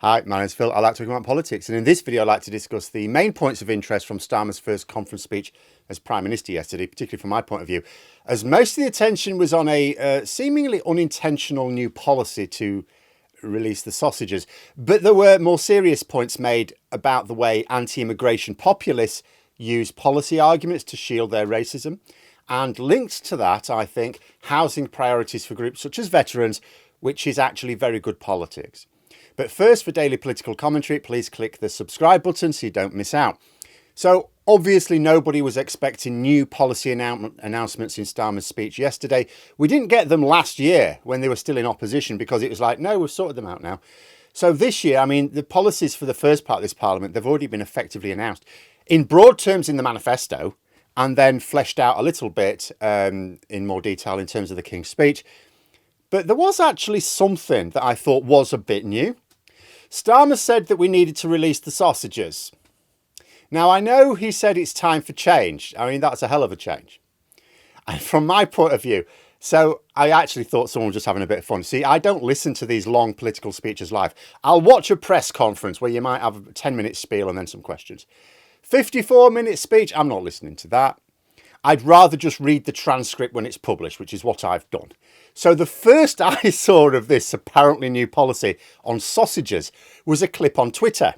Hi, my name's Phil. I like talking about politics, and in this video I'd like to discuss the main points of interest from Starmer's first conference speech as Prime Minister yesterday, particularly from my point of view, as most of the attention was on a seemingly unintentional new policy to release the sausages. But there were more serious points made about the way anti-immigration populists use policy arguments to shield their racism. And linked to that, I think, housing priorities for groups such as veterans, which is actually very good politics. But first, for daily political commentary, please click the subscribe button so you don't miss out. So obviously nobody was expecting new policy announcements in Starmer's speech yesterday. We didn't get them last year when they were still in opposition because it was like, no, we've sorted them out now. So this year, I mean, the policies for the first part of this parliament, they've already been effectively announced in broad terms in the manifesto and then fleshed out a little bit in more detail in terms of the King's speech. But there was actually something that I thought was a bit new. Starmer said that we needed to release the sausages. Now, I know he said it's time for change. I mean, that's a hell of a change. And from my point of view, so I actually thought someone was just having a bit of fun. See, I don't listen to these long political speeches live. I'll watch a press conference where you might have a 10-minute spiel and then some questions. 54-minute speech, I'm not listening to that. I'd rather just read the transcript when it's published, which is what I've done. So the first I saw of this apparently new policy on sausages was a clip on Twitter.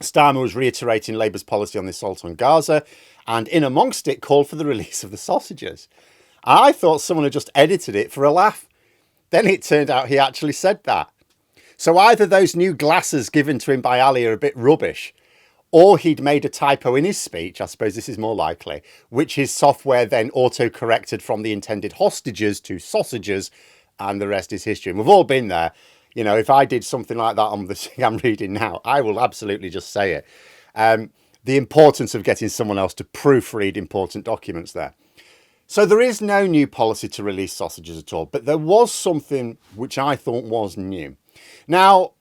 Starmer was reiterating Labour's policy on the assault on Gaza and in amongst it called for the release of the sausages. I thought someone had just edited it for a laugh. Then it turned out he actually said that. So either those new glasses given to him by Ali are a bit rubbish, or he'd made a typo in his speech, I suppose this is more likely, which his software then auto-corrected from the intended hostages to sausages, and the rest is history. And we've all been there. You know, if I did something like that on the thing I'm reading now, I will absolutely just say it. The importance of getting someone else to proofread important documents there. So there is no new policy to release sausages at all, but there was something which I thought was new. Now,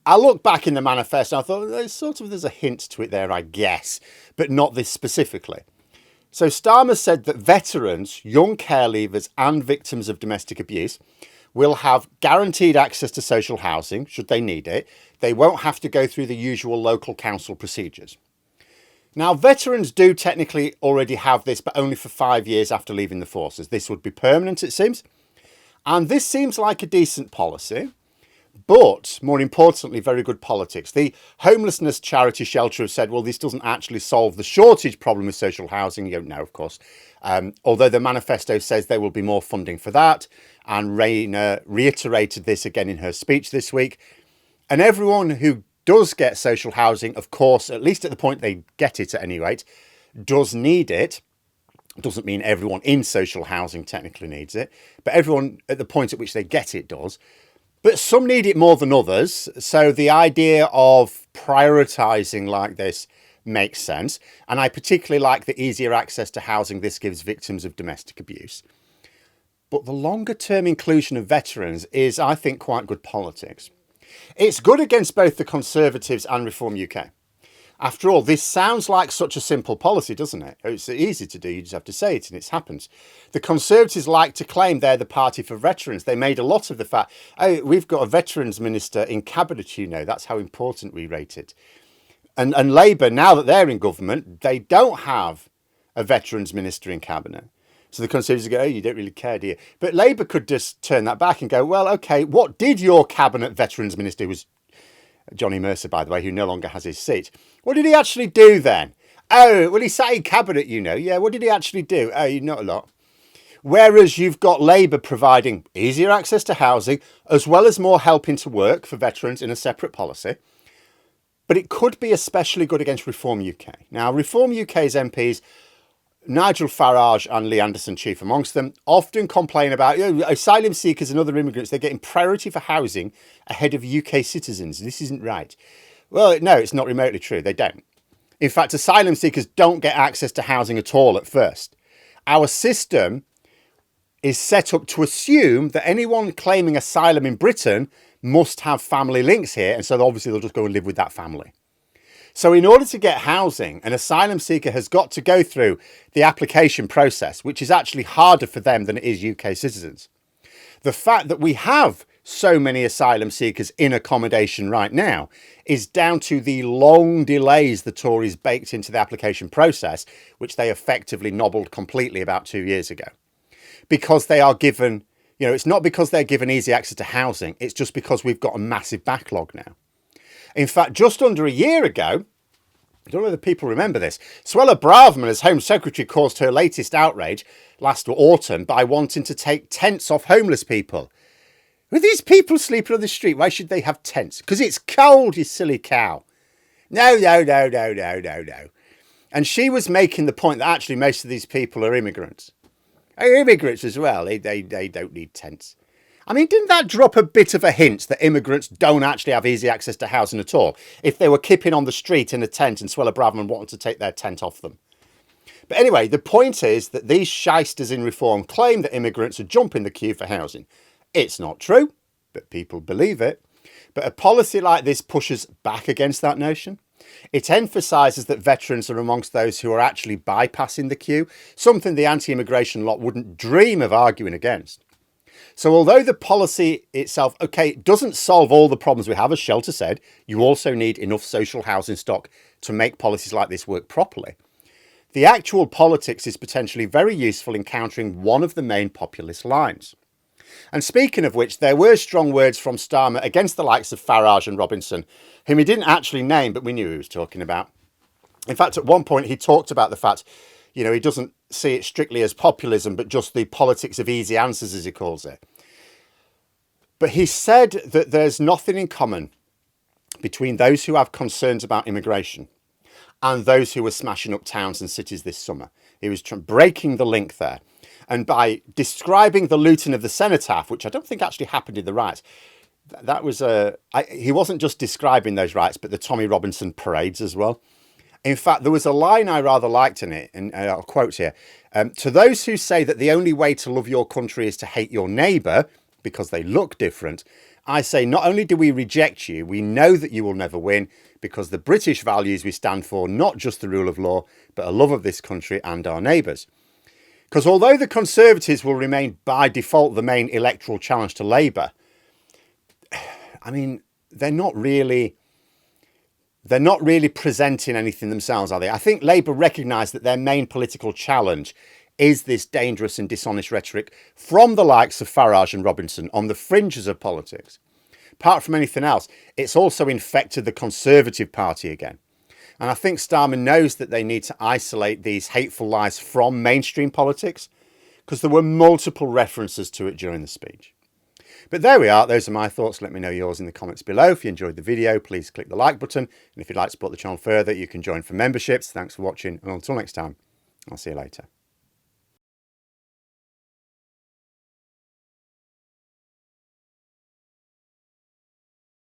I looked back in the manifesto and I thought there's a hint to it there, I guess, but not this specifically. So Starmer said that veterans, young care leavers and victims of domestic abuse will have guaranteed access to social housing should they need it. They won't have to go through the usual local council procedures. Now, veterans do technically already have this, but only for 5 years after leaving the forces. This would be permanent, it seems. And this seems like a decent policy. But, more importantly, very good politics. The homelessness charity Shelter have said, well, this doesn't actually solve the shortage problem with social housing. You don't know, of course. Although the manifesto says there will be more funding for that. And Rayner reiterated this again in her speech this week. And everyone who does get social housing, of course, at least at the point they get it at any rate, does need it. Doesn't mean everyone in social housing technically needs it. But everyone at the point at which they get it does. But some need it more than others. So the idea of prioritising like this makes sense. And I particularly like the easier access to housing this gives victims of domestic abuse. But the longer term inclusion of veterans is, I think, quite good politics. It's good against both the Conservatives and Reform UK. After all, this sounds like such a simple policy, doesn't it? It's easy to do, you just have to say it and it happens. The Conservatives like to claim they're the party for veterans. They made a lot of the fact, oh, we've got a veterans minister in cabinet, you know, that's how important we rate it. And Labour, now that they're in government, they don't have a veterans minister in cabinet. So the Conservatives go, oh, you don't really care, do you? But Labour could just turn that back and go, well, OK, what did your cabinet veterans minister, who was Johnny Mercer, by the way, who no longer has his seat. What did he actually do then? Oh, well, he sat in cabinet, you know. Yeah, what did he actually do? Oh, not a lot. Whereas you've got Labour providing easier access to housing, as well as more help into work for veterans in a separate policy. But it could be especially good against Reform UK. Now, Reform UK's MPs, Nigel Farage and Lee Anderson chief amongst them, often complain about asylum seekers and other immigrants. They're getting priority for housing ahead of UK citizens. This isn't right. Well, no, it's not remotely true. They don't. In fact, asylum seekers don't get access to housing at all at first. Our system is set up to assume that anyone claiming asylum in Britain must have family links here. And so obviously they'll just go and live with that family. So in order to get housing, an asylum seeker has got to go through the application process, which is actually harder for them than it is UK citizens. The fact that we have so many asylum seekers in accommodation right now is down to the long delays the Tories baked into the application process, which they effectively nobbled completely about 2 years ago. Because they are given, it's not because they're given easy access to housing, it's just because we've got a massive backlog now. In fact, just under a year ago, I don't know whether people remember this, Suella Braverman, as Home Secretary, caused her latest outrage last autumn by wanting to take tents off homeless people. With these people sleeping on the street, why should they have tents? Because it's cold, you silly cow. No. And she was making the point that actually most of these people are immigrants. Immigrants as well, they don't need tents. I mean, didn't that drop a bit of a hint that immigrants don't actually have easy access to housing at all, if they were kipping on the street in a tent and Suella Braverman wanted to take their tent off them? But anyway, the point is that these shysters in reform claim that immigrants are jumping the queue for housing. It's not true, but people believe it. But a policy like this pushes back against that notion. It emphasises that veterans are amongst those who are actually bypassing the queue, something the anti-immigration lot wouldn't dream of arguing against. So although the policy itself, doesn't solve all the problems we have, as Shelter said, you also need enough social housing stock to make policies like this work properly. The actual politics is potentially very useful in countering one of the main populist lines. And speaking of which, there were strong words from Starmer against the likes of Farage and Robinson, whom he didn't actually name, but we knew he was talking about. In fact, at one point, he talked about the fact, he doesn't see it strictly as populism, but just the politics of easy answers, as he calls it. But he said that there's nothing in common between those who have concerns about immigration and those who were smashing up towns and cities this summer. He was breaking the link there. And by describing the looting of the cenotaph, which I don't think actually happened in the riots, that was he wasn't just describing those riots, but the Tommy Robinson parades as well. In fact, there was a line I rather liked in it, and I'll quote here. To those who say that the only way to love your country is to hate your neighbour because they look different, I say not only do we reject you, we know that you will never win, because the British values we stand for, not just the rule of law, but a love of this country and our neighbours. Because although the Conservatives will remain by default the main electoral challenge to Labour, I mean, they're not really presenting anything themselves, are they? I think Labour recognise that their main political challenge is this dangerous and dishonest rhetoric from the likes of Farage and Robinson on the fringes of politics. Apart from anything else, it's also infected the Conservative Party again. And I think Starmer knows that they need to isolate these hateful lies from mainstream politics, because there were multiple references to it during the speech. But there we are. Those are my thoughts. Let me know yours in the comments below. If you enjoyed the video, please click the like button. And if you'd like to support the channel further, you can join for memberships. Thanks for watching. And until next time, I'll see you later.